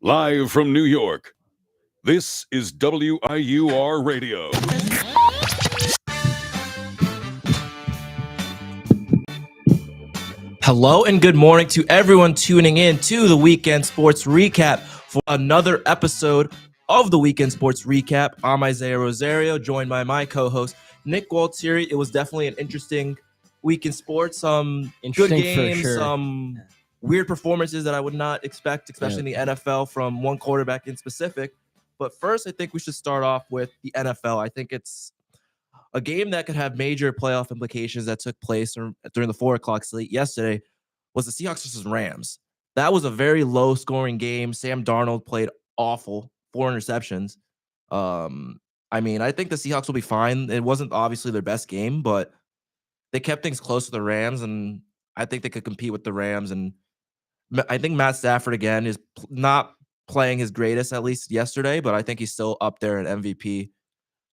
Live from New York, this is WIUR Radio. Hello and good morning to everyone tuning in to the Weekend Sports Recap for another episode of the Weekend Sports Recap. I'm Isaiah Rosario, joined by my co-host Nick Gualtieri. It was definitely an interesting week in sports. Some good games, some weird performances that I would not expect, especially in the NFL from one quarterback in specific. But first, I think we should start off with the NFL. I think it's a game that could have major playoff implications that took place during the 4 o'clock slate yesterday was the Seahawks versus Rams. That was a very low-scoring game. Sam Darnold played awful, 4 interceptions. I think the Seahawks will be fine. It wasn't obviously their best game, but they kept things close to the Rams, and I think they could compete with the Rams. And I think Matt Stafford, again, is not playing his greatest, at least yesterday, but I think he's still up there in MVP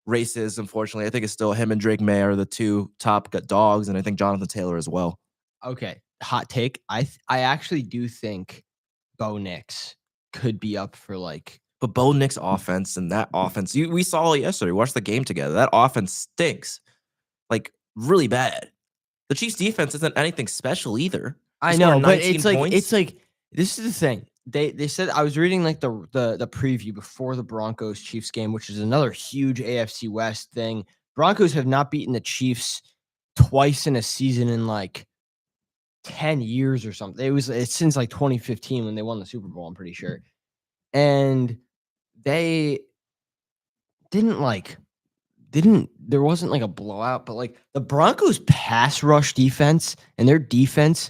races. Unfortunately, I think it's still him and Drake May are the two top dogs, and I think Jonathan Taylor as well. Okay, hot take. I actually do think Bo Nix could be up for But Bo Nix offense and that offense, we saw it yesterday. We watched the game together. That offense stinks, really bad. The Chiefs defense isn't anything special either. I know, but it's like this is the thing. They said, I was reading the preview before the Broncos Chiefs game, which is another huge AFC West thing. Broncos have not beaten the Chiefs twice in a season in 10 years or something. It's since 2015 when they won the Super Bowl, I'm pretty sure. And they there wasn't a blowout, but the Broncos pass rush defense and their defense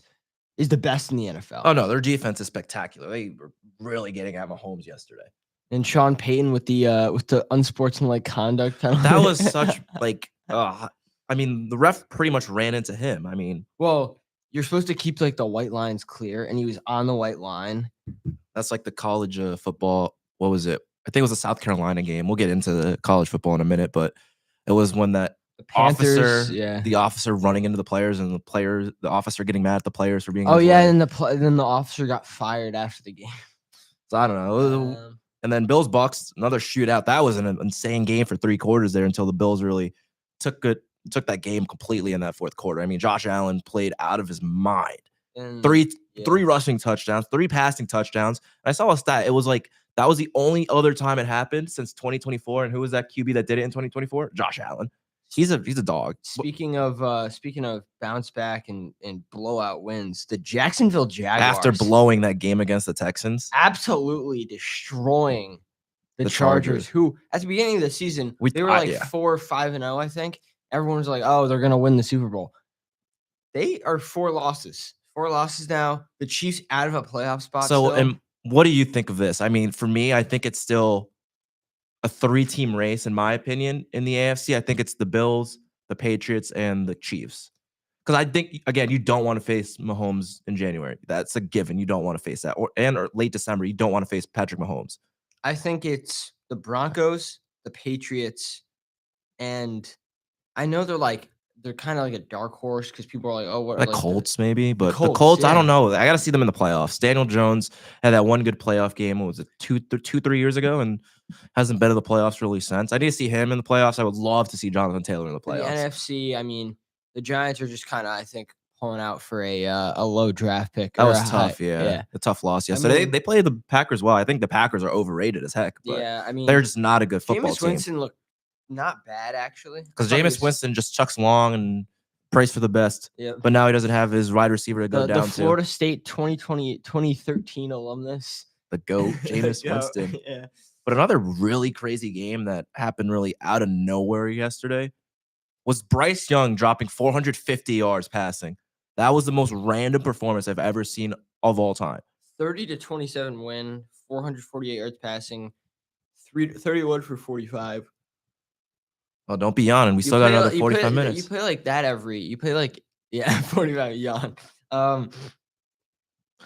is the best in the NFL. Oh no, their defense is spectacular. They were really getting at Mahomes yesterday. And Sean Payton with the unsportsmanlike conduct penalty. That was such the ref pretty much ran into him. Well, you're supposed to keep the white lines clear, and he was on the white line. That's like the college football. What was it? I think it was a South Carolina game. We'll get into the college football in a minute, but it was when that the officer running into the players and the officer getting mad at the players for being. Oh yeah, and then the officer got fired after the game. So I don't know. And then Bills Bucks, another shootout. That was an insane game for 3 quarters there until the Bills really took that game completely in that 4th quarter. Josh Allen played out of his mind. And three rushing touchdowns, 3 passing touchdowns. And I saw a stat. It was that was the only other time it happened since 2024. And who was that QB that did it in 2024? Josh Allen. He's a dog. Speaking of bounce back and blowout wins, the Jacksonville Jaguars, after blowing that game against the Texans, absolutely destroying the Chargers, who at the beginning of the season they were 4-5-0. I think everyone was like, "Oh, they're gonna win the Super Bowl." They are 4 losses. 4 losses now. The Chiefs out of a playoff spot. So, and what do you think of this? For me, I think it's still a 3-team race, in my opinion, in the AFC. I think it's the Bills, the Patriots, and the Chiefs. Because I think, again, you don't want to face Mahomes in January. That's a given. You don't want to face that. Or late December, you don't want to face Patrick Mahomes. I think it's the Broncos, the Patriots, and I know they're kind of like a dark horse because people are like, oh, what? Colts maybe, but the Colts, yeah. I don't know. I got to see them in the playoffs. Daniel Jones had that one good playoff game. What was it, 3 years ago, and hasn't been in the playoffs really since. I need to see him in the playoffs. I would love to see Jonathan Taylor in the playoffs. The NFC, the Giants are just kind of, I think, pulling out for a low draft pick. That was tough, yeah. A tough loss yesterday. They played the Packers well. I think the Packers are overrated as heck. But they're just not a good football team. Jameis Winston looked not bad, actually. Because Jameis Winston just chucks long and prays for the best. Yep. But now he doesn't have his wide receiver to go down to. The Florida State 2013 alumnus. The GOAT, Jameis Winston. Yeah. But another really crazy game that happened really out of nowhere yesterday was Bryce Young dropping 450 yards passing. That was the most random performance I've ever seen of all time. 30-27 win, 448 yards passing, 31 for 45. Oh, don't be yawning. We still got another 45 minutes. You play like that 45 yawn.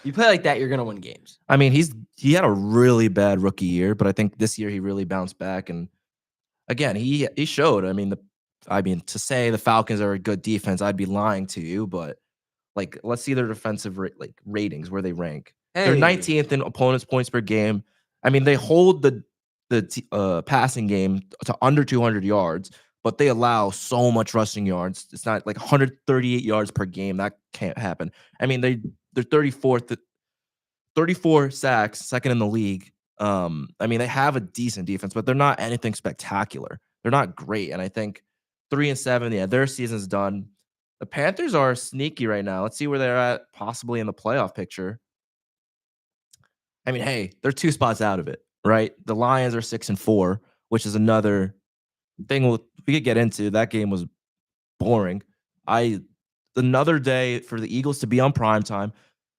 You play like that, you're gonna win games. He had a really bad rookie year, but I think this year he really bounced back. And again, he showed. To say the Falcons are a good defense, I'd be lying to you. But let's see their defensive ratings where they rank. They're 19th in opponents' points per game. I mean, they hold the passing game to under 200 yards, but they allow so much rushing yards. It's not like 138 yards per game. That can't happen. I mean, they're 34 sacks, second in the league. I mean, they have a decent defense, but they're not anything spectacular. They're not great. And I think 3-7, yeah, their season's done. The Panthers are sneaky right now. Let's see where they're at, possibly in the playoff picture. I mean, hey, they're 2 spots out of it, right? The Lions are 6-4, which is another thing we could get into. That game was boring. Another day for the Eagles to be on primetime,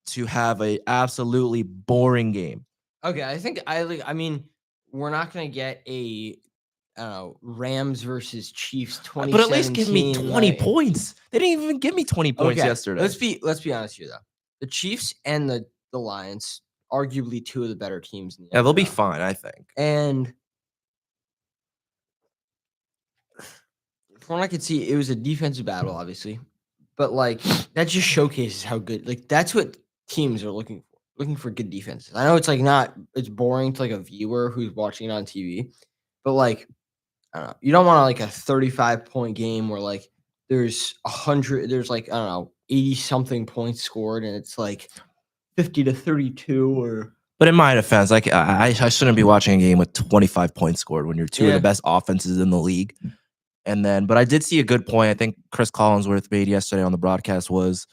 to have a absolutely boring game. Okay, I mean, we're not gonna get a Rams versus Chiefs 2017. But at least give me 20 points. They didn't even give me 20 points yesterday. Let's be honest here though. The Chiefs and the Lions, arguably 2 of the better teams in the Yeah, they'll be NFL. fine, I think. And from what I could see, it was a defensive battle, obviously. But like that just showcases how good, like that's what teams are looking for good defenses. I know it's like it's boring to like a viewer who's watching it on TV, but like I don't know, you don't want like a 35-point game where like there's 80 something points scored and it's like 50-32 or. But in my defense, like I shouldn't be watching a game with 25 points scored when you're 2 of the best offenses in the league. And then, but I did see a good point. I think Chris Collinsworth made yesterday on the broadcast was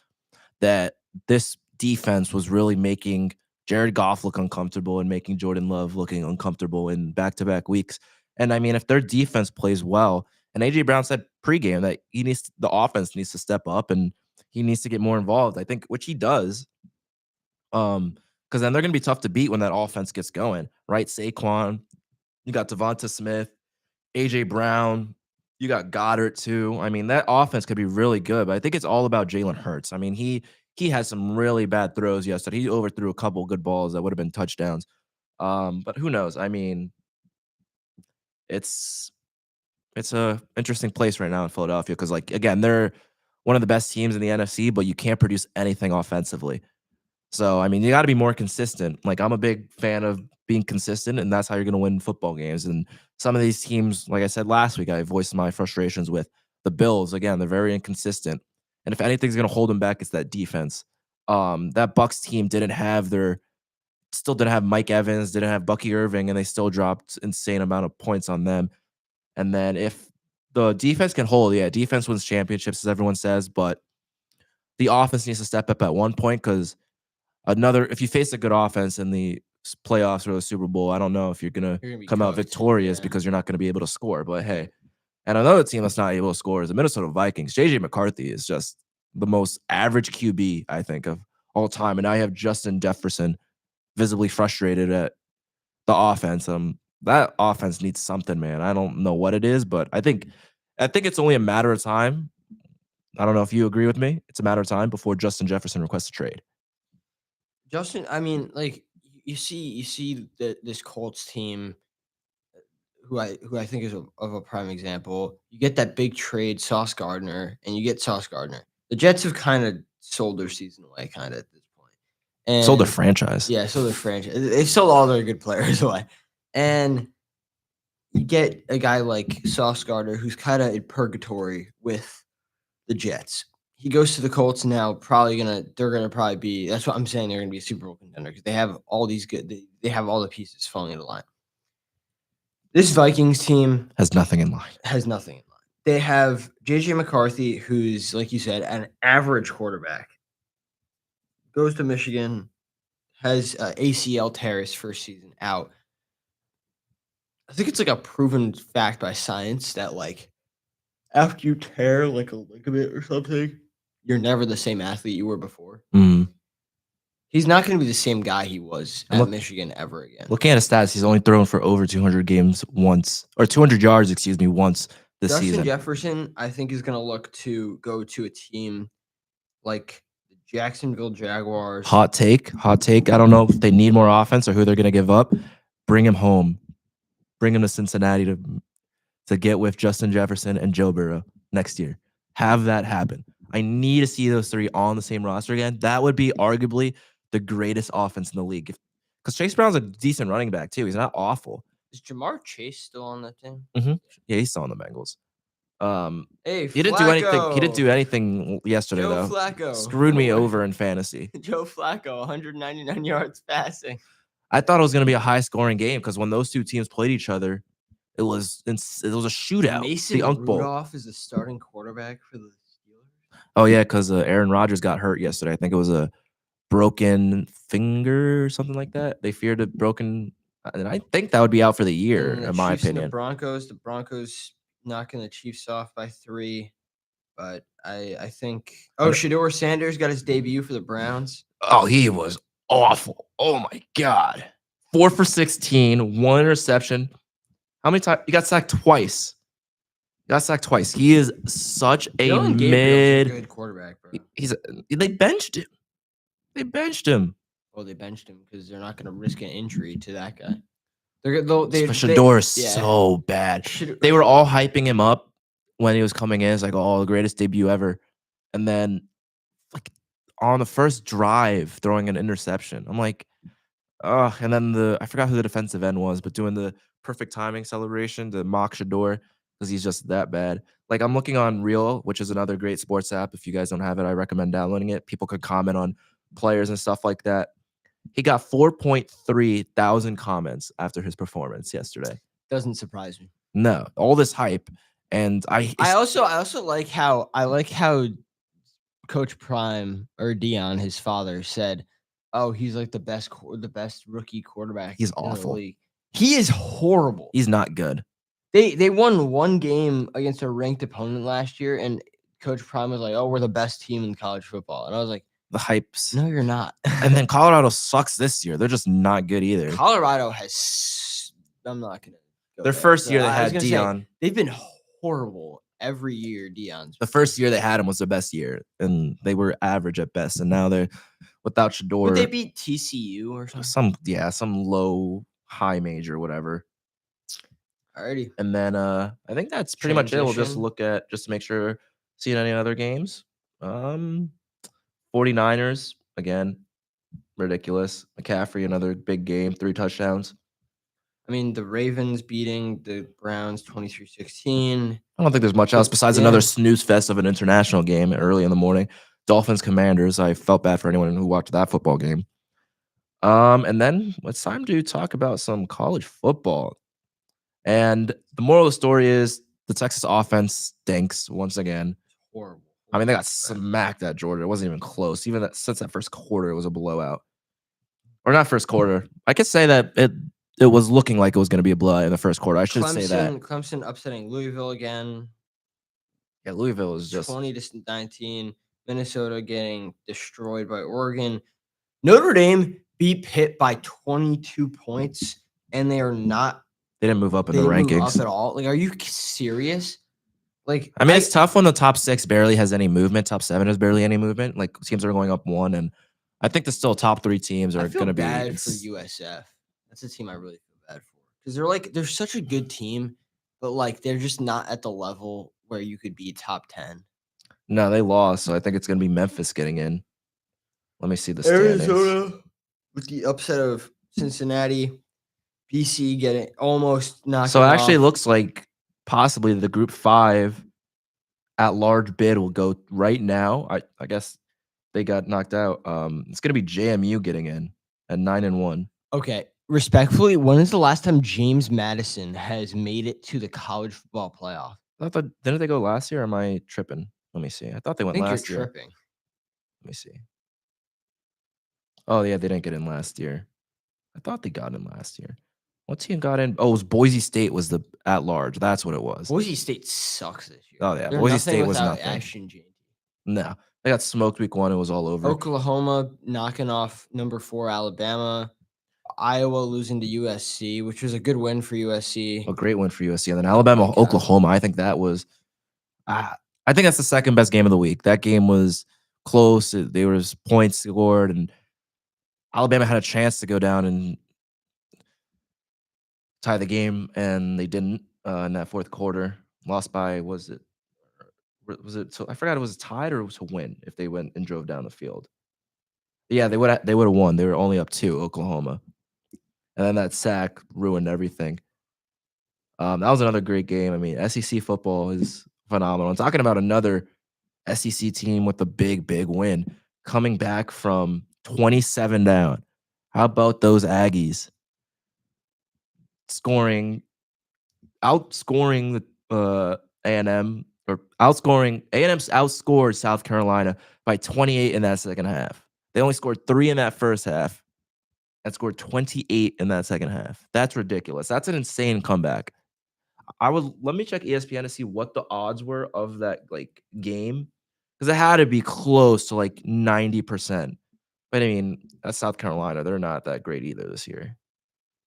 that this defense was really making Jared Goff look uncomfortable and making Jordan Love looking uncomfortable in back-to-back weeks. And I mean, if their defense plays well, and AJ Brown said pregame that the offense needs to step up and he needs to get more involved. I think, which he does. Because then they're going to be tough to beat when that offense gets going, right? Saquon, you got Devonta Smith, AJ Brown, you got Goddard too. I mean, that offense could be really good, but I think it's all about Jalen Hurts. I mean, he had some really bad throws yesterday. He overthrew a couple good balls that would have been touchdowns. But who knows? I mean, it's a interesting place right now in Philadelphia because, like, again, they're one of the best teams in the NFC, but you can't produce anything offensively. So, I mean, you got to be more consistent. Like, I'm a big fan of being consistent, and that's how you're going to win football games. And some of these teams, like I said last week, I voiced my frustrations with the Bills. Again, they're very inconsistent. And if anything's going to hold them back, it's that defense. That Bucs team still didn't have Mike Evans, didn't have Bucky Irving, and they still dropped insane amount of points on them. And then if the defense can hold, defense wins championships, as everyone says, but the offense needs to step up at one point because if you face a good offense in the playoffs or the Super Bowl, I don't know if you're gonna come out victorious because you're not going to be able to score. But hey, and another team that's not able to score is the Minnesota Vikings. JJ McCarthy is just the most average QB, I think, of all time. And I have Justin Jefferson visibly frustrated at the offense. That offense needs something, man. I don't know what it is, but I think it's only a matter of time. I don't know if you agree with me. It's a matter of time before Justin Jefferson requests a trade. Justin, I mean, like you see that this Colts team, who I think is of a prime example. You get that big trade, Sauce Gardner, and you get Sauce Gardner. The Jets have kind of sold their season away, kind of at this point. And sold their franchise. Yeah, sold their franchise. They've sold all their good players away, and you get a guy like Sauce Gardner, who's kind of in purgatory with the Jets. He goes to the Colts now. They're gonna probably be. That's what I'm saying. They're gonna be a Super Bowl contender because they have all these good. They have all the pieces falling into line. This Vikings team has nothing in line. They have JJ McCarthy, who's, like you said, an average quarterback. Goes to Michigan, has ACL tear his first season out. I think it's like a proven fact by science that like after you tear like a ligament or something, you're never the same athlete you were before. Mm. He's not going to be the same guy he was at Michigan ever again. Looking at his stats, he's only thrown for over 200 games once, or 200 yards, once this season. Justin Jefferson, I think, is going to look to go to a team like the Jacksonville Jaguars. Hot take. I don't know if they need more offense or who they're going to give up. Bring him home. Bring him to Cincinnati to get with Justin Jefferson and Joe Burrow next year. Have that happen. I need to see those three on the same roster again. That would be arguably the greatest offense in the league. because Chase Brown's a decent running back too. He's not awful. Is Jamar Chase still on that team? Yeah, he's still on the Bengals. Hey, he didn't do anything. He didn't do anything yesterday Joe though. Flacco Screwed me over in fantasy. Joe Flacco, 199 yards passing. I thought it was going to be a high scoring game because when those two teams played each other, it was a shootout. Mason the Unk Bowl. Rudolph is the starting quarterback for the Steelers. Oh yeah, because Aaron Rodgers got hurt yesterday. I think it was a broken finger or something like that. They feared a broken, and I think that would be out for the year, in my opinion. The Broncos knocking the Chiefs off by 3, but I think. Oh, Shedeur Sanders got his debut for the Browns. Oh, he was awful. Oh my god, 4 for 16, 1 interception. How many times he got sacked twice? He is such a good quarterback, bro. They benched him. Well, they benched him because they're not going to risk an injury to that guy. Shedeur is so bad. They were all hyping him up when he was coming in. It's like, oh, the greatest debut ever. And then, like, on the first drive, throwing an interception. I'm like, oh, and then I forgot who the defensive end was, but doing the perfect timing celebration to mock Shedeur because he's just that bad. Like, I'm looking on Reel, which is another great sports app. If you guys don't have it, I recommend downloading it. People could comment on players and stuff like that. He got 4.3 thousand comments after his performance yesterday. Doesn't surprise me. No, all this hype, and I also like how Coach Prime or Dion, his father, said, "Oh, he's like the best rookie quarterback." He's in the awful. league. He is horrible. He's not good. They won one game against a ranked opponent last year, and Coach Prime was like, "Oh, we're the best team in college football," and I was like, the hypes. No, you're not. And then Colorado sucks this year. They're just not good either. Colorado has. I'm not gonna. Their first year they had Dion. They've been horrible every year. Dion's. The first year they had him was their best year, and they were average at best. And now they're without Shedeur. Would they beat TCU or something? Some low high major, whatever. Alrighty. And then I think that's pretty much it. We'll just look at just to make sure seeing any other games. 49ers, again, ridiculous. McCaffrey, another big game, 3 touchdowns. I mean, the Ravens beating the Browns 23-16. I don't think there's much else besides another snooze fest of an international game early in the morning. Dolphins Commanders. I felt bad for anyone who watched that football game. And then it's time to talk about some college football. And the moral of the story is the Texas offense stinks once again. Horrible. I mean, they got smacked at Georgia. It wasn't even close. Even since that first quarter, it was a blowout. Or not first quarter. I could say that it was looking like it was going to be a blowout in the first quarter. I should say that. Clemson upsetting Louisville again. Yeah, Louisville is just 20-19. Minnesota getting destroyed by Oregon. Notre Dame beat Pitt by 22 points, and they are not. They didn't move up in the rankings up at all. Like, are you serious? Like, I mean, it's tough when the top 6 barely has any movement. Top 7 has barely any movement. Like, teams are going up 1, and I think the still top 3 teams are going to be bad for USF. That's a team I really feel bad for because they're such a good team, but like they're just not at the level where you could be top 10. No, they lost, so I think it's going to be Memphis getting in. Let me see the standings. Arizona with the upset of Cincinnati, BC getting almost knocked. So it actually looks like possibly the Group 5 at large bid will go right now. I guess they got knocked out. It's going to be JMU getting in at 9-1. Okay. Respectfully, when is the last time James Madison has made it to the college football playoff? Didn't they go last year? Or am I tripping? Let me see. I thought they went last year. You're tripping. Let me see. Oh, yeah, they didn't get in last year. I thought they got in last year. What team got in? Oh, it was Boise State was the at large. That's what it was. Boise State sucks this year. Oh, yeah. Boise State was nothing. Ashton Jeanty. No. They got smoked week 1. It was all over. Oklahoma knocking off number 4 Alabama. Iowa losing to USC, which was a good win for USC. A great win for USC. And then Alabama, Oklahoma. I think that was I think that's the second best game of the week. That game was close. There was points scored, and Alabama had a chance to go down and tie the game, and they didn't in that fourth quarter. Lost by was it? So I forgot it was tied or it was a win if they went and drove down the field. Yeah, they would have won. They were only up 2, Oklahoma. and then that sack ruined everything. That was another great game. I mean, SEC football is phenomenal. I'm talking about another SEC team with a big win, coming back from 27 down. How about those Aggies outscoring the A&M, or outscoring A&M's outscored South Carolina by 28 in that second half. They only scored 3 in that first half and scored 28 in that second half. That's ridiculous. That's an insane comeback. Let me check ESPN to see what the odds were of that game, because it had to be close to 90%. But I mean, that's South Carolina. They're not that great either this year.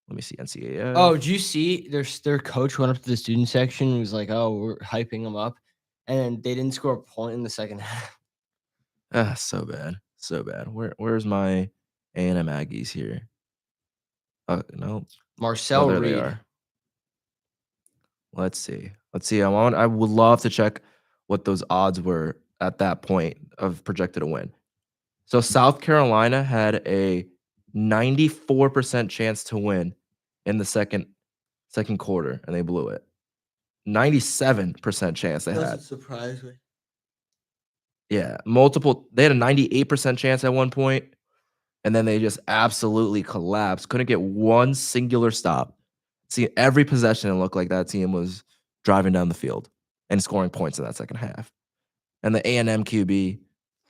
Let me see NCAA. Oh, did you see their coach went up to the student section and was like, "Oh, we're hyping them up," and then they didn't score a point in the second half. So bad, so bad. Where's my A&M Aggies here? No, Marcel there Reed. they are. Let's see. I would love to check what those odds were at that point of projected to win. So South Carolina had a 94% chance to win in the second quarter, and they blew it. 97% chance they had. Doesn't surprise me. Yeah, they had a 98% chance at one point, and then they just absolutely collapsed. Couldn't get one singular stop. See, every possession, it looked like that team was driving down the field and scoring points in that second half. And the A&M QB,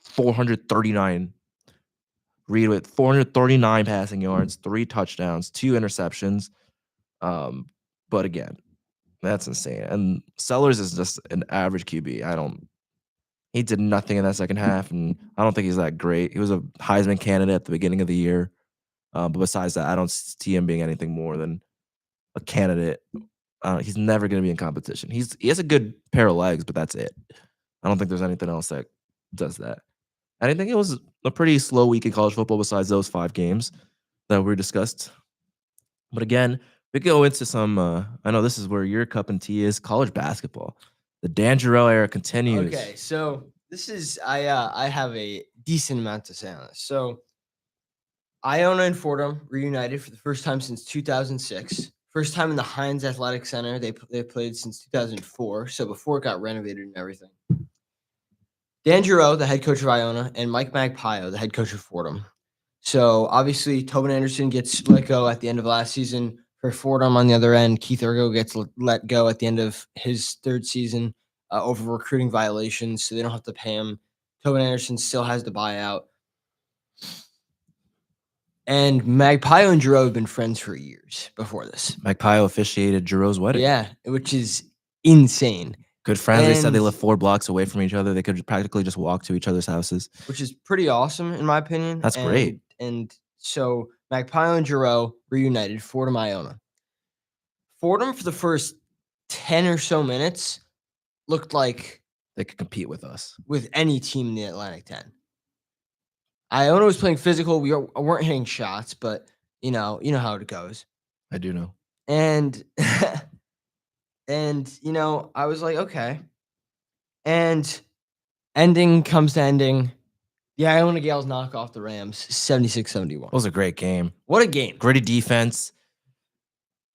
439. Reed with 439 passing yards, 3 touchdowns, 2 interceptions. But again, that's insane. And Sellers is just an average QB. He did nothing in that second half, and I don't think he's that great. He was a Heisman candidate at the beginning of the year. But besides that, I don't see him being anything more than a candidate. He's never going to be in competition. He has a good pair of legs, but that's it. I don't think there's anything else that does that. And I think it was a pretty slow week in college football besides those 5 games that were discussed. But again, we go into some, I know this is where your cup and tea is, college basketball. The Dan Jarrell era continues. Okay, so this is, I have a decent amount to say on this. So Iona and Fordham reunited for the first time since 2006. First time in the Heinz Athletic Center. They played since 2004, so before it got renovated and everything. Dan Jarrell, the head coach of Iona, and Mike Magpio, the head coach of Fordham. So obviously, Tobin Anderson gets let go at the end of last season. For Fordham, on the other end, Keith Ergo gets let go at the end of his 3rd season over recruiting violations, so they don't have to pay him. Tobin Anderson still has the buyout. And Magpio and Jarrell have been friends for years before this. Magpio officiated Jarrell's wedding. Yeah, which is insane. Good friends. They said they live 4 blocks away from each other. They could practically just walk to each other's houses. Which is pretty awesome, in my opinion. That's great. And so Magpio and Jarrell reunited, Fordham, Iona. Fordham, for the first 10 or so minutes, looked like they could compete with us. With any team in the Atlantic 10. Iona was playing physical. We weren't hitting shots, but you know how it goes. I do know. And I was like, okay. And ending comes to ending. The Iona Gales knock off the Rams 76-71. It was a great game. What a game. Gritty defense.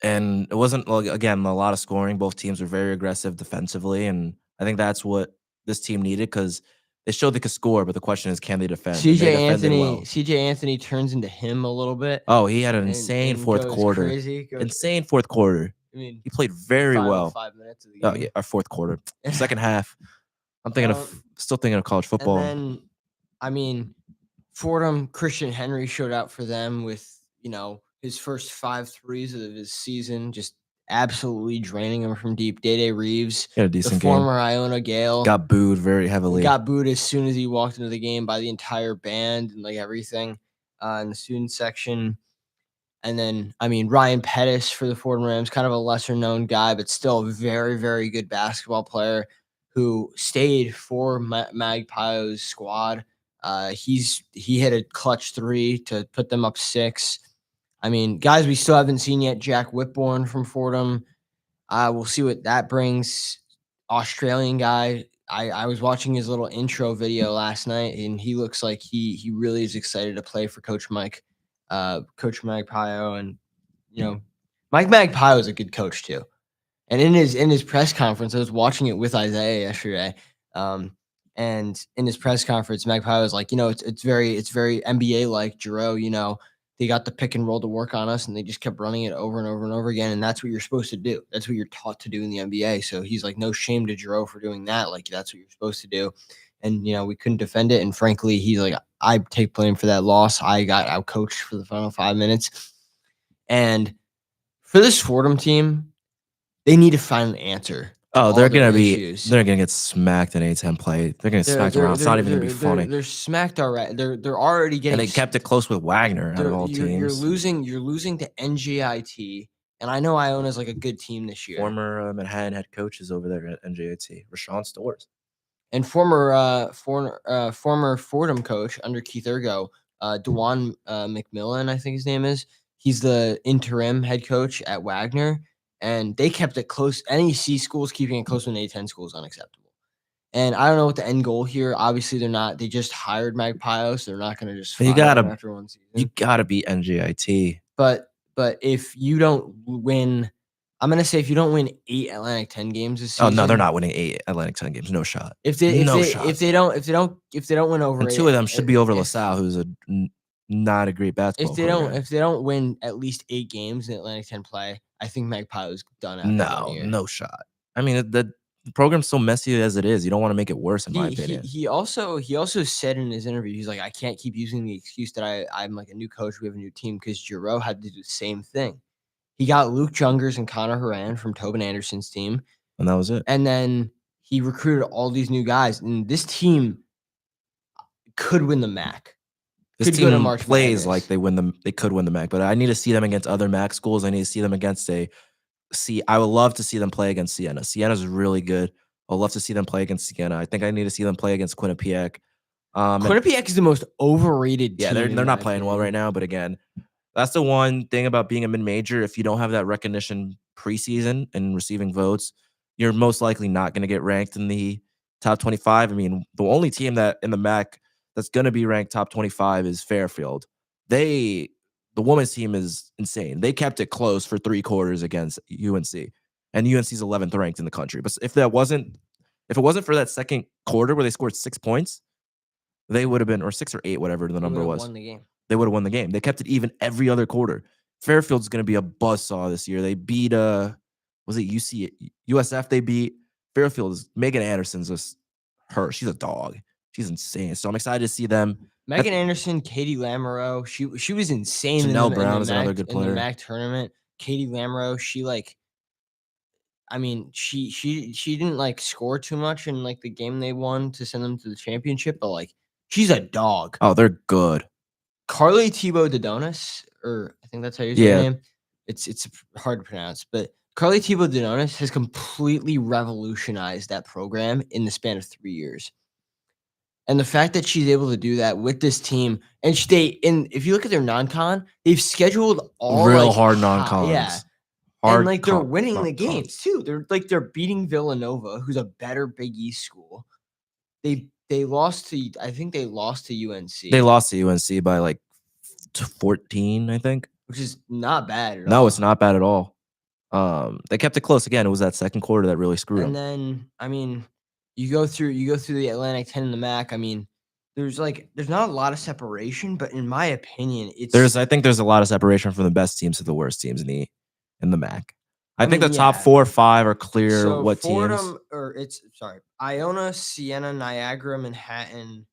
And it wasn't, again, a lot of scoring. Both teams were very aggressive defensively. And I think that's what this team needed, because they showed they could score, but the question is, can they defend? CJ Anthony turns into him a little bit. Oh, he had an insane fourth quarter. Insane fourth quarter. I mean, he played very well. 5 minutes of the game. Oh yeah, our fourth quarter, second half. I'm still thinking of college football. And then, I mean, Fordham, Christian Henry showed out for them with his first 5 threes of his season, just absolutely draining him from deep. Day Reeves, a decent the former Iona Gale, got booed very heavily. Got booed as soon as he walked into the game by the entire band and everything in the student section. And then, I mean, Ryan Pettis for the Fordham Rams, kind of a lesser known guy, but still a very, very good basketball player who stayed for Magpio's squad. He hit a clutch 3 to put them up 6. I mean, guys we still haven't seen yet. Jack Whitbourne from Fordham. We'll see what that brings. Australian guy. I was watching his little intro video last night, and he looks like he really is excited to play for Coach Magpio. And you know, Mike Magpie was a good coach too. And in his press conference, I was watching it with Isaiah yesterday. And in his press conference, Magpie was like, it's very NBA like, Giroux, they got the pick and roll to work on us, and they just kept running it over and over and over again. And that's what you're supposed to do. That's what you're taught to do in the NBA. So he's like, no shame to Giroux for doing that. Like, that's what you're supposed to do. And, we couldn't defend it. And frankly, he's like, I take blame for that loss. I got outcoached for the final 5 minutes. And for this Fordham team, they need to find an answer. Oh, they're gonna get smacked in A10 play. They're gonna get smacked around. It's not even gonna be funny. They're smacked already. They're already getting. And they kept it close with Wagner out of all teams. You're losing to NJIT, and I know Iona's like a good team this year. Former Manhattan head coach is over there at NJIT, Rashawn Stores, and former Fordham coach under Keith Ergo, DeJuan McMillan, I think his name is. He's the interim head coach at Wagner. And they kept it close. NEC schools keeping it close when A10 schools unacceptable. And I don't know what the end goal here. Obviously, they're not. They just hired Magpie, so they're not going to just. You after 1 season. You gotta beat NJIT. But if you don't win, I'm going to say if you don't win 8 Atlantic 10 games this season. Oh no, they're not winning 8 Atlantic 10 games. No shot. If they don't win over, and 2 of them should be over LaSalle, who's not a great basketball. If they don't win at least 8 games in Atlantic 10 play, I think Magpie was done after no shot. I mean, the program's so messy as it is. You don't want to make it worse, in my opinion. He also said in his interview, he's like, I can't keep using the excuse that I'm like a new coach. We have a new team, because Giroux had to do the same thing. He got Luke Jungers and Connor Horan from Tobin Anderson's team, and that was it. And then he recruited all these new guys, and this team could win the MAC. This team plays like they could win the MAC, but I need to see them against other MAC schools. I need to see them against I would love to see them play against Siena. Siena's really good. I'd love to see them play against Siena. I think I need to see them play against Quinnipiac. Quinnipiac is the most overrated team. Yeah, they're not playing well right now, but again, that's the one thing about being a mid-major. If you don't have that recognition preseason and receiving votes, you're most likely not going to get ranked in the top 25. I mean, the only team that in the MAC that's going to be ranked top 25 is Fairfield. The women's team is insane. They kept it close for 3 quarters against UNC, and UNC's 11th ranked in the country. But if it wasn't for that second quarter where they scored 6 points, they would have been, or 6 or 8, whatever the number was. They would have won the game. They kept it even every other quarter. Fairfield's going to be a buzzsaw this year. They beat was it USF? They beat Fairfield. Megan Anderson's just her. She's a dog. She's insane. So I'm excited to see them. Megan Anderson, Katie Lamoureux. She was insane. Janelle Brown is another good player in the MAC tournament. Katie Lamoureux. She didn't score too much in the game they won to send them to the championship, but she's a dog. Oh, they're good. Carly Thibault Dodonis, or I think that's how you say her name. It's hard to pronounce, but Carly Thibault Dodonis has completely revolutionized that program in the span of 3 years. And the fact that she's able to do that with this team, and if you look at their non-con, they've scheduled all real hard non-cons. Yeah. And they're winning the games too. They're beating Villanova, who's a better Big East school. They lost to UNC. They lost to UNC by 14, I think. Which is not bad at all. No, it's not bad at all. They kept it close again. It was that second quarter that really screwed them. And then, you go through the Atlantic 10 and the MAC. There's not a lot of separation, but in my opinion, I think there's a lot of separation from the best teams to the worst teams in the MAC. I think the top 4 or 5 are clear. So what Fordham, teams? Iona, Siena, Niagara, Manhattan,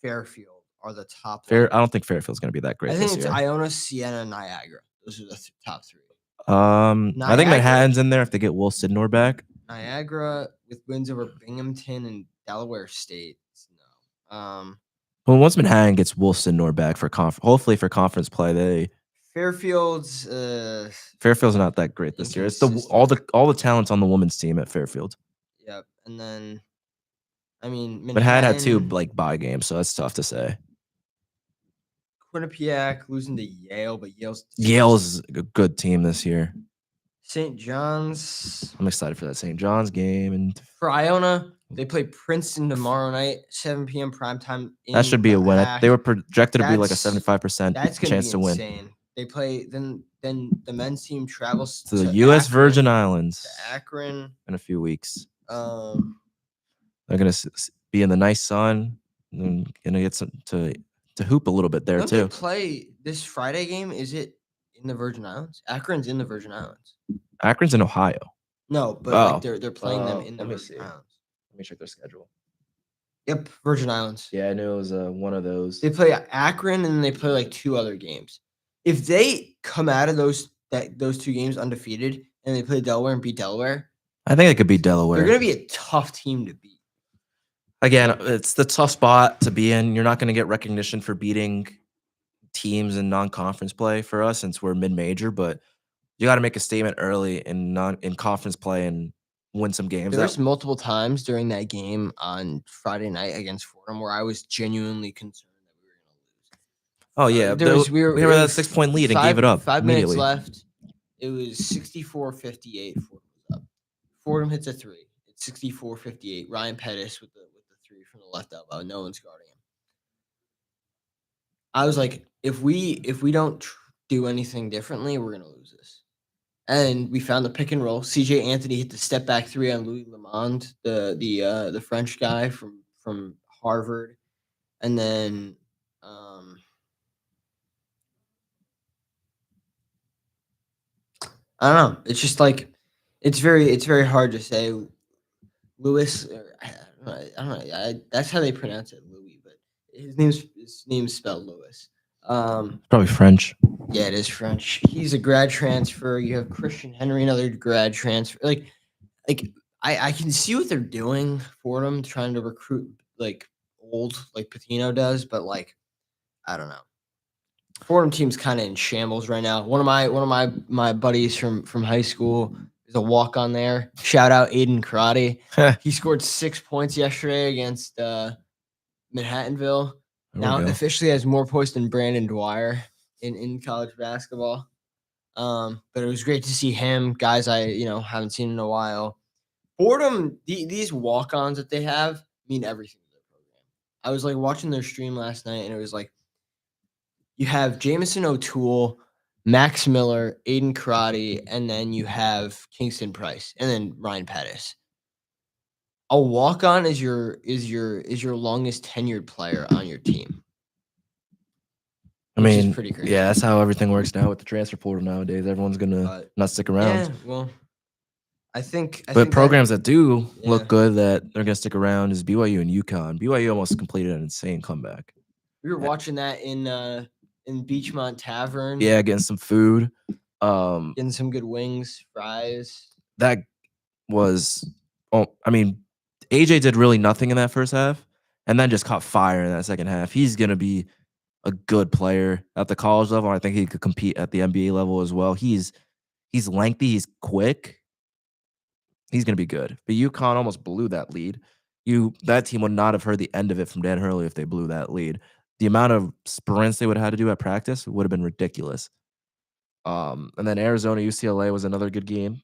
Fairfield are the top. I don't think Fairfield's going to be that great. I think it's Iona, Siena, Niagara. Those are the top 3. I think Manhattan's in there if they get Will Sidnor back. Niagara with wins over Binghamton and Delaware State. No. Well, once Manhattan gets Will Sidnor back hopefully for conference play, Fairfield's not that great this year. It's all the talents on the women's team at Fairfield. Yep, and then Manhattan had 2 bye games, so that's tough to say. Quinnipiac losing to Yale, but Yale's a good team this year. St. John's. I'm excited for that St. John's game. And for Iona, they play Princeton tomorrow night, 7 p.m. primetime. That should be a win. They were projected to be a 75% chance to win. They play then then the men's team travels to the U.S. Akron, Virgin Islands to Akron. in a few weeks. Um, They're gonna be in the nice sun and gonna get some to hoop a little bit there don't they too. play this Friday game? Is it in the Virgin Islands? Akron's in the Virgin Islands. Akron's in Ohio. No, but Oh. like they're playing them in the Let me Virgin see. Islands. Let me check their schedule. Yep, Virgin Islands. Yeah, I knew it was one of those. They play Akron and they play like 2 other games. If they come out of those 2 games undefeated and they play Delaware and beat Delaware, I think it could be Delaware. they're going to be a tough team to beat. Again, it's the tough spot to be in. You're not going to get recognition for beating teams in non-conference play for us since we're mid-major, but you got to make a statement early in conference play and win some games. There was multiple times during that game on Friday night against Fordham where I was genuinely concerned that we were going to lose. Oh yeah, we were at a 6-point lead and gave it up 5 minutes immediately. left. It was 64-58. Fordham was up. Fordham hits a 3. It's 64-58. Ryan Pettis with the 3 from the left elbow. No one's guarding him. I was like, if we don't do anything differently, we're gonna lose this. And we found the pick and roll. CJ Anthony hit the step back 3 on Louis Lamond, the French guy from Harvard, and then I don't know. It's just like it's very hard to say. Lewis, I don't know. That's how they pronounce it, Louis, but his name's spelled Lewis. Probably French. Yeah, it is French. He's a grad transfer. You have Christian Henry, another grad transfer. Like I can see what they're doing for them, trying to recruit like old like Patino does, but like I don't know. Fordham team's kind of in shambles right now. One of my buddies from high school is a walk on there. Shout out Aiden Karate. He scored 6 points yesterday against Manhattanville. Now officially has more points than Brandon Dwyer in college basketball. But it was great to see him. Guys I haven't seen in a while. Fordham, these walk-ons that they have mean everything to their program. I was like watching their stream last night and it was like you have Jamison O'Toole, Max Miller, Aiden Karate, and then you have Kingston Price, and then Ryan Pettis. A walk-on is your longest tenured player on your team. I mean, pretty crazy. Yeah, that's how everything works now with the transfer portal nowadays. Everyone's gonna not stick around. Yeah, well, I think programs that do look good that they're gonna stick around is BYU and UConn. BYU almost completed an insane comeback. We were watching that in Beachmont Tavern. Yeah, getting some food. Getting some good wings, fries. That was, AJ did really nothing in that first half and then just caught fire in that second half. He's going to be a good player at the college level. I think he could compete at the NBA level as well. He's lengthy. He's quick. He's going to be good. But UConn almost blew that lead. That team would not have heard the end of it from Dan Hurley if they blew that lead. The amount of sprints they would have had to do at practice would have been ridiculous. And then Arizona, UCLA was another good game.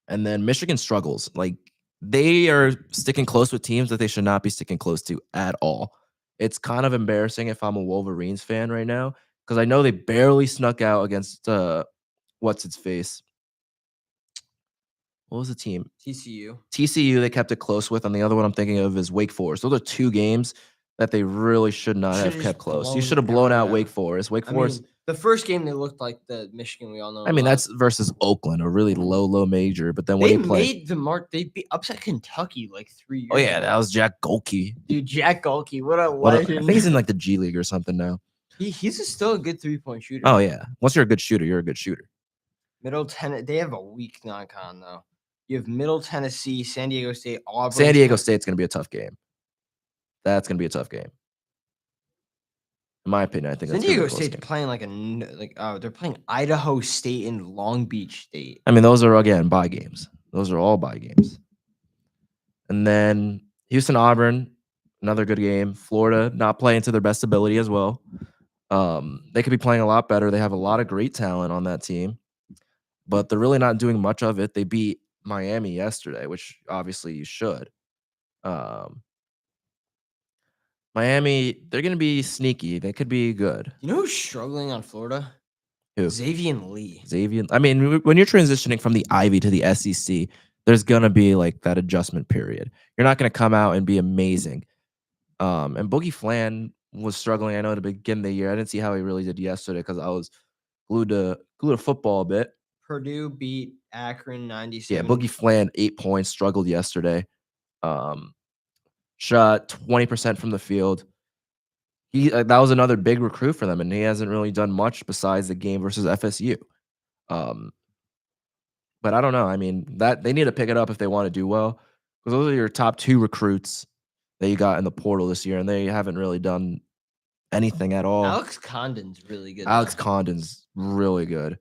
And then Michigan struggles. Like, they are sticking close with teams that they should not be sticking close to at all. It's kind of embarrassing if I'm a Wolverines fan right now, because I know they barely snuck out against what's its face. What was the team? TCU, they kept it close with. And the other one I'm thinking of is Wake Forest. Those are 2 games that they really should not have kept close. You should have blown out Wake Forest. Wake Forest. The first game they looked like the Michigan we all know. I mean, that's versus Oakland, a really low major. But then when you play, made the mark. They upset Kentucky like 3 years. Oh yeah, ago. that was Jack Golke. Dude, Jack Golke, what a legend! I think he's in like the G League or something now. He's still a good 3-point shooter. Oh yeah, once you're a good shooter, you're a good shooter. Middle Tennessee, they have a weak non-con though. You have Middle Tennessee, San Diego State, Auburn. San Diego State's going to be a tough game. That's going to be a tough game. In my opinion, I think San Diego State's playing they're playing Idaho State and Long Beach State. I mean, those are again bye games. Those are all bye games. And then Houston Auburn, another good game. Florida not playing to their best ability as well. They could be playing a lot better. They have a lot of great talent on that team, but they're really not doing much of it. They beat Miami yesterday, which obviously you should. Miami, they're going to be sneaky. They could be good. You know who's struggling on Florida? Who? Xavier Lee. Xavier. I mean, when you're transitioning from the Ivy to the SEC, there's gonna be like that adjustment period. You're not gonna come out and be amazing. And Boogie Flan was struggling. I know at the beginning of the year. I didn't see how he really did yesterday because I was glued to football a bit. Purdue beat Akron 97. Yeah, Boogie Flan 8 points, struggled yesterday. Shot 20% from the field. He that was another big recruit for them, and he hasn't really done much besides the game versus FSU. But I don't know. I mean, that they need to pick it up if they want to do well, because those are your top 2 recruits that you got in the portal this year, and they haven't really done anything at all. Alex Condon's really good. Alex Condon's really good.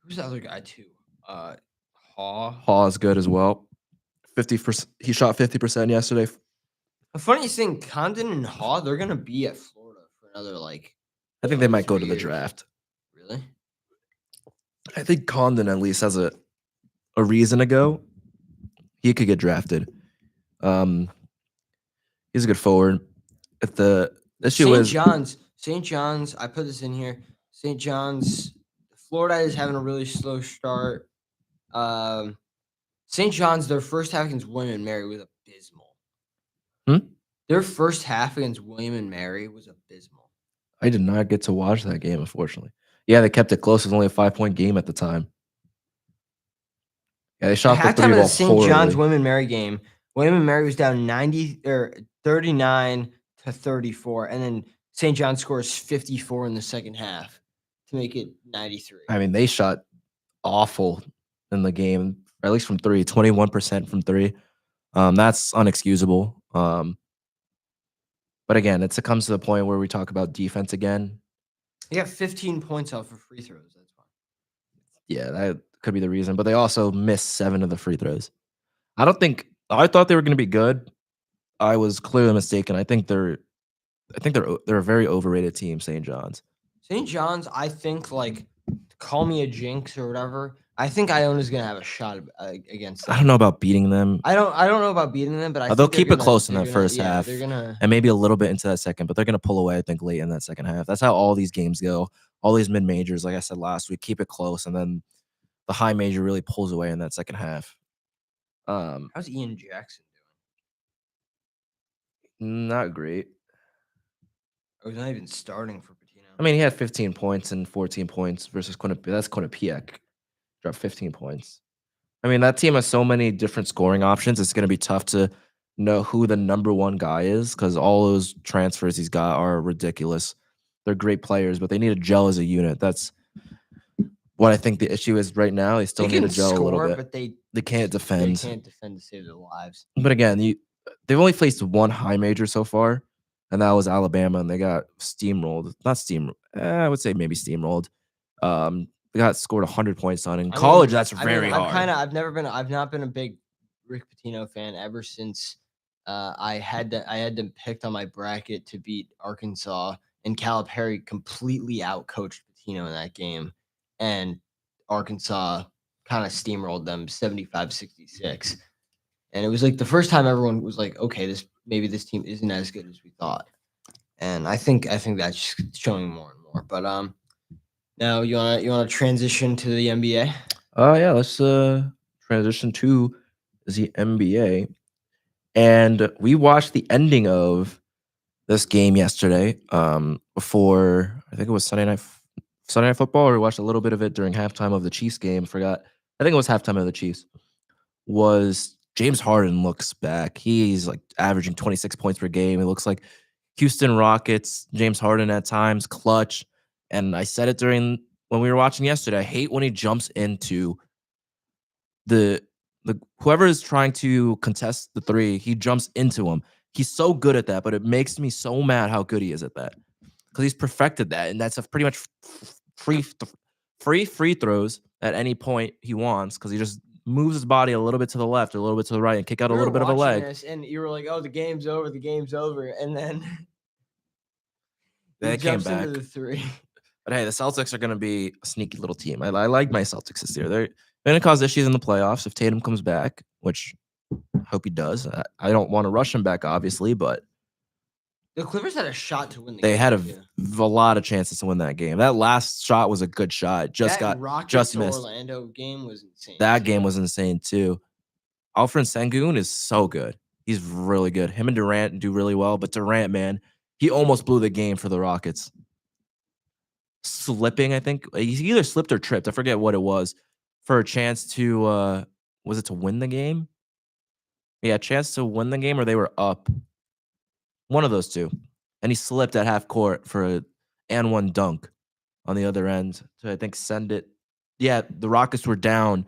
Who's the other guy too? Haw. Haw is good as well. 50%. He shot 50% yesterday. The funniest thing, Condon and Haw, they're gonna be at Florida for another I think they might go 3 to the years. draft. Really? I think Condon at least has a reason to go. He could get drafted. He's a good forward. If the issue is St. John's, I put this in here. St. John's, Florida is having a really slow start. St. John's, their first half against William and Mary was abysmal. Their first half against William and Mary was abysmal. I did not get to watch that game, unfortunately. Yeah, they kept it close. It was only a 5-point game at the time. Yeah, they shot At the halftime three of ball the St. John's horribly. William and Mary game, William and Mary was down 39 to 34, and then St. John scores 54 in the second half to make it 93. I mean, they shot awful in the game, or at least from 3, 21% from 3. That's unexcusable. But again, it comes to the point where we talk about defense again. They got 15 points off for free throws. That's why. Yeah, that could be the reason. But they also missed 7 of the free throws. I thought they were going to be good. I was clearly mistaken. I think they're a very overrated team, St. John's. St. John's, I think, call me a jinx or whatever. I think Iona's gonna have a shot against them. I don't know about beating them. I don't know about beating them, but They'll keep it close in that first yeah, half. They're gonna And maybe a little bit into that second, but they're going to pull away, I think, late in that second half. That's how all these games go. All these mid-majors, like I said last week, keep it close, and then the high major really pulls away in that second half. How's Ian Jackson Not great. doing? Oh, he's not even starting for Patino. I mean, he had 15 points and 14 points versus Quinnipiac. That's Quinnipiac. Dropped 15 points. I mean, that team has so many different scoring options. It's going to be tough to know who the number one guy is, because all those transfers he's got are ridiculous. They're great players, but they need to gel as a unit. That's what I think the issue is right now. They still need to gel a little bit. But they can't defend. They can't defend to save their lives. But again, they've only faced one high major so far, and that was Alabama, and they got steamrolled. Not steamrolled. I would say maybe steamrolled. They got scored 100 points on. In college, that's very hard. I've not been a big Rick Pitino fan ever since I had them picked on my bracket to beat Arkansas, and Calipari completely outcoached Pitino in that game, and Arkansas kind of steamrolled them 75-66. And it was like the first time everyone was like, okay, maybe this team isn't as good as we thought. And I think that's just showing more and more. But now you wanna transition to the NBA? Yeah, let's transition to the NBA. And we watched the ending of this game yesterday. Before, I think it was Sunday Night Football, or we watched a little bit of it during halftime of the Chiefs game. Forgot. I think it was halftime of the Chiefs. Was James Harden looks back. He's like averaging 26 points per game. It looks like Houston Rockets, James Harden at times, clutch. And I said it when we were watching yesterday. I hate when he jumps into the whoever is trying to contest the three, he jumps into him. He's so good at that, but it makes me so mad how good he is at that, because he's perfected that, and that's a pretty much free throws at any point he wants, because he just moves his body a little bit to the left or a little bit to the right and kick out a little bit of a leg. And you were like, "Oh, the game's over, and then they came back. into the three. But hey, the Celtics are going to be a sneaky little team. I like my Celtics this year. They're going to cause issues in the playoffs if Tatum comes back, which I hope he does. I don't want to rush him back, obviously, but The Clippers had a shot to win the They game. had a too. lot of chances to win that game. That last shot was a good shot. That Rockets just missed. Orlando game was insane. That game was insane too. Alfred Sengun is so good. He's really good. Him and Durant do really well, but Durant, man, he almost blew the game for the Rockets. Slipping, I think. He either slipped or tripped. I forget what it was. For a chance to was it to win the game? Yeah, chance to win the game, or they were up. One of those two. And he slipped at half court for a and one dunk on the other end to, I think, send it. Yeah, the Rockets were down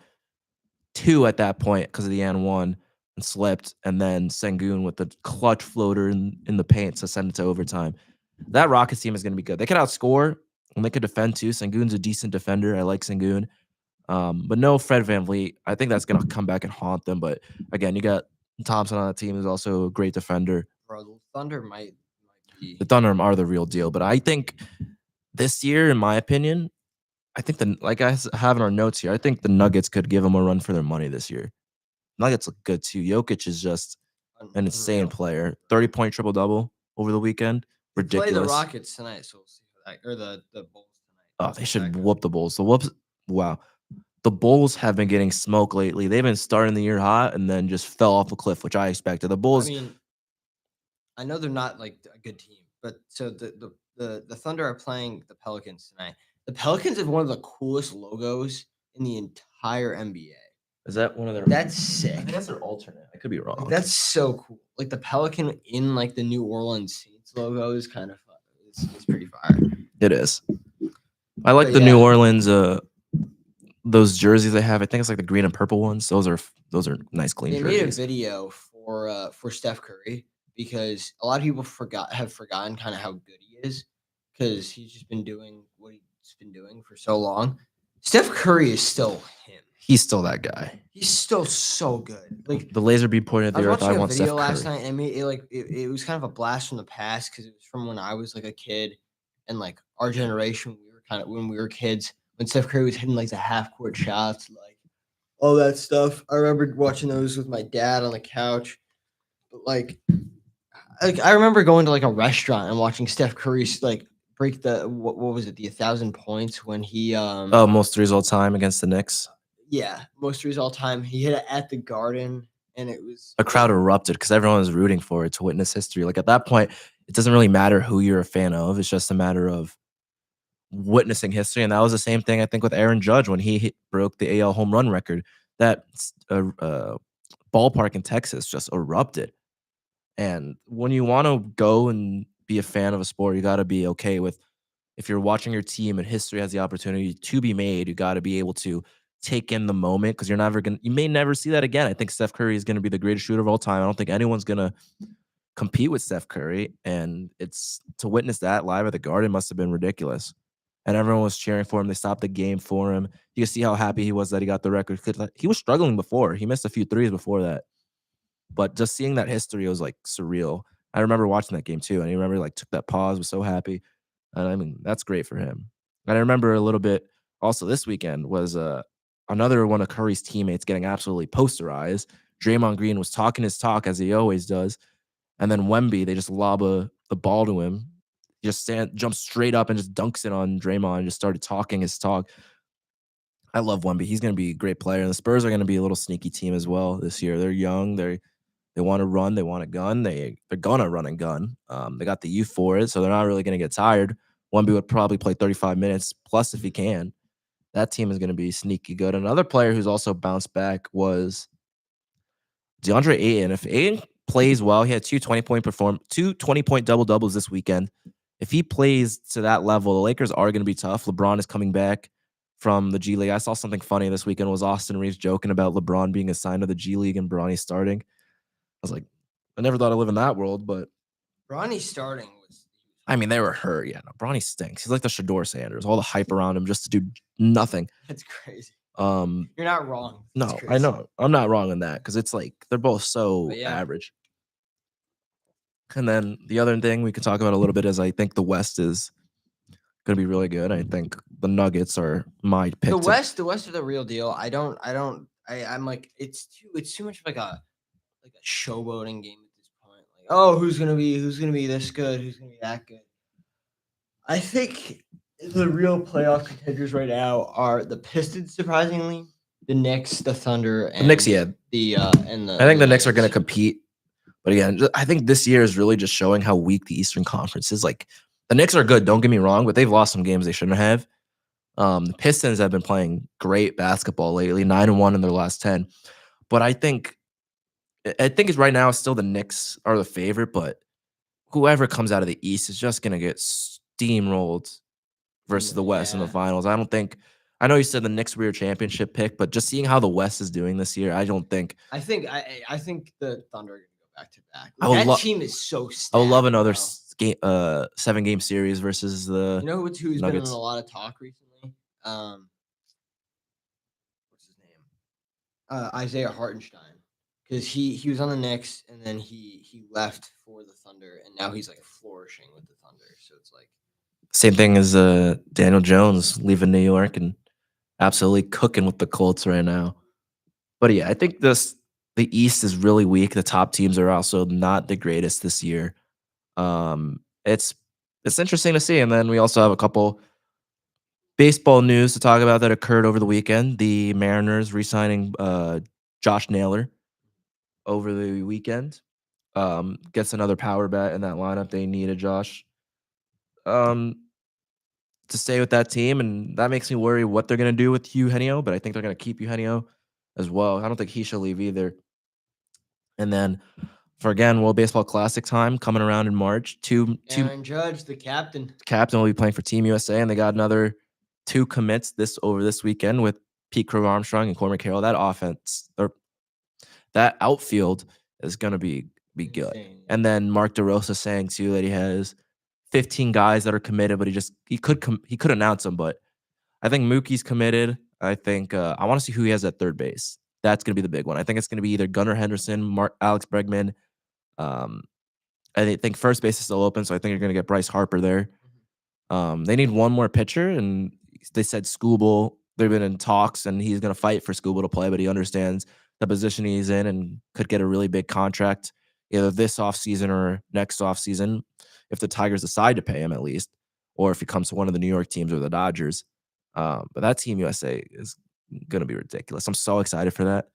2 at that point because of the and one and slipped. And then Sengun with the clutch floater in the paint to send it to overtime. That Rockets team is going to be good. They could outscore and they could defend too. Sengun's a decent defender. I like Sengun. But no Fred VanVleet. I think that's going to come back and haunt them. But again, you got Thompson on the team, who's also a great defender. Bro, the Thunder might be. The Thunder are the real deal. But I think this year, in my opinion, I think like I have in our notes here, I think the Nuggets could give them a run for their money this year. Nuggets look good too. Jokic is just an insane player. 30-point triple-double over the weekend. Ridiculous. Play the Rockets tonight, so we'll see that, or the Bulls tonight. Oh, they should whoop the Bulls. Wow. The Bulls have been getting smoked lately. They've been starting the year hot and then just fell off a cliff, which I expected. The Bulls. I mean, I know they're not like a good team, but so the Thunder are playing the Pelicans tonight. The Pelicans have one of the coolest logos in the entire NBA. Is that one of their? That's sick. I think that's their alternate. I could be wrong. Like, that's so cool. Like the Pelican in like the New Orleans Saints logo is kind of fun. It's pretty fire. It is. I like the New Orleans those jerseys they have. I think it's like the green and purple ones. Those are nice, clean jerseys. They made a video for Steph Curry because a lot of people have forgotten kind of how good he is because he's just been doing what he's been doing for so long. Steph Curry is still him. He's still that guy. He's still so good. Like the laser beam pointed at the earth. I want Steph Curry. Last night, and it was kind of a blast from the past because it was from when I was like a kid, and like our generation, we were kind of when we were kids. When Steph Curry was hitting like the half court shots, like all that stuff. I remember watching those with my dad on the couch. But like I remember going to like a restaurant and watching Steph Curry like break the what was it, the 1,000 points when he most threes all time against the Knicks. Yeah, most threes all time. He hit it at the Garden, and it was a crowd erupted because everyone was rooting for it to witness history. Like at that point, it doesn't really matter who you're a fan of. It's just a matter of witnessing history. And that was the same thing, I think, with Aaron Judge when he broke the AL home run record. That ballpark in Texas just erupted. And when you want to go and be a fan of a sport, you got to be okay with, if you're watching your team and history has the opportunity to be made, you got to be able to take in the moment because you may never see that again. I think Steph Curry is going to be the greatest shooter of all time. I don't think anyone's going to compete with Steph Curry. And it's to witness that live at the Garden must have been ridiculous. And everyone was cheering for him. They stopped the game for him. You can see how happy he was that he got the record. He was struggling before. He missed a few threes before that. But just seeing that history was like surreal. I remember watching that game too. And I remember like took that pause, was so happy. And I mean, that's great for him. And I remember a little bit also this weekend was another one of Curry's teammates getting absolutely posterized. Draymond Green was talking his talk as he always does. And then Wemby, they just lob the ball to him. He just jumps straight up and just dunks it on Draymond and just started talking his talk. I love Wemby. He's going to be a great player. And the Spurs are going to be a little sneaky team as well this year. They're young. They want to run. They want a gun. They're going to run and gun. They got the youth for it, so they're not really going to get tired. Wemby would probably play 35 minutes plus if he can. That team is going to be sneaky good. Another player who's also bounced back was DeAndre Ayton. If Ayton plays well, he had two 20-point double-doubles this weekend. If he plays to that level, the Lakers are going to be tough. LeBron is coming back from the G League. I saw something funny this weekend. Was Austin Reeves joking about LeBron being assigned to the G League and Bronny starting. I was like, I never thought I'd live in that world, but Bronny starting was. I mean, they were hurt. Yeah, no, Bronny stinks. He's like the Shador Sanders. All the hype around him just to do nothing. That's crazy. You're not wrong. No, I know. I'm not wrong in that because it's like they're both so average. And then the other thing we could talk about a little bit is I think the West is going to be really good. I think the Nuggets are my pick. The West are the real deal. I'm like it's too much of like a showboating game at this point. oh, who's gonna be this good? Who's gonna be that good? I think the real playoff contenders right now are the Pistons, surprisingly, the Knicks, the Thunder, and The Knicks, yeah. and the. I think the Knicks are going to Nuggets. compete. But again, I think this year is really just showing how weak the Eastern Conference is. Like, the Knicks are good, don't get me wrong, but they've lost some games they shouldn't have. The Pistons have been playing great basketball lately, 9-1 in their last 10. But I think it's right now still the Knicks are the favorite, but whoever comes out of the East is just going to get steamrolled versus the West in the Yeah. finals. I know you said the Knicks were your championship pick, but just seeing how the West is doing this year, I don't think. I think the Thunder are gonna go back to back. I would That team is so stacked. I would love another bro. 7-game series versus the You know who's been in Nuggets. a lot of talk recently? What's his name? Isaiah Hartenstein. Because he was on the Knicks and then he left for the Thunder and now he's like flourishing with the Thunder. So it's like Same thing as Daniel Jones leaving New York and absolutely cooking with the Colts right now. But yeah, I think the East is really weak. The top teams are also not the greatest this year. It's interesting to see. And then we also have a couple baseball news to talk about that occurred over the weekend. The Mariners re-signing Josh Naylor over the weekend. Gets another power bat in that lineup. They needed Josh to stay with that team, and that makes me worry what they're going to do with Eugenio, but I think they're going to keep Eugenio as well. I don't think he should leave either. And then for, again, World Baseball Classic time coming around in March, Aaron Judge, the captain will be playing for Team USA, and they got another 2 commits over this weekend with Pete Crow Armstrong and Cormac Carroll. That offense, or that outfield, is going to be good. Insane. And then Mark DeRosa saying too that he has 15 guys that are committed, but he could announce them. But I think Mookie's committed. I think I want to see who he has at third base. That's going to be the big one. I think it's going to be either Gunnar Henderson, Alex Bregman. I think first base is still open, so I think you're going to get Bryce Harper there. They need one more pitcher, and they said Skubal. They've been in talks, and he's going to fight for Skubal to play, but he understands the position he's in and could get a really big contract either this offseason or next offseason if the Tigers decide to pay him at least, or if he comes to one of the New York teams or the Dodgers. But that Team USA is going to be ridiculous. I'm so excited for that.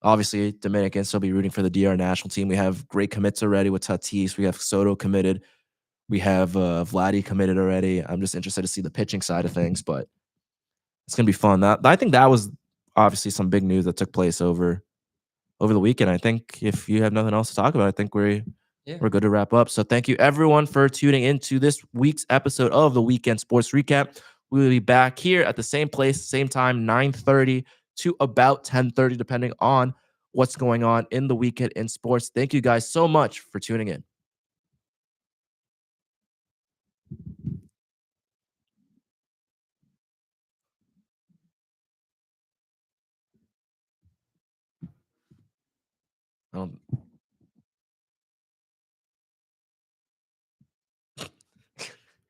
Obviously, Dominicans still be rooting for the DR national team. We have great commits already with Tatis. We have Soto committed. We have Vladdy committed already. I'm just interested to see the pitching side of things, but it's going to be fun. I think that was obviously some big news that took place over the weekend. I think if you have nothing else to talk about, I think we're good to wrap up. So thank you everyone for tuning into this week's episode of the Weekend Sports Recap. We will be back here at the same place, same time, 9:30 to about 10:30, depending on what's going on in the weekend in sports. Thank you guys so much for tuning in.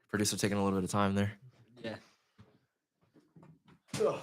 Producer taking a little bit of time there. Yeah. Ugh.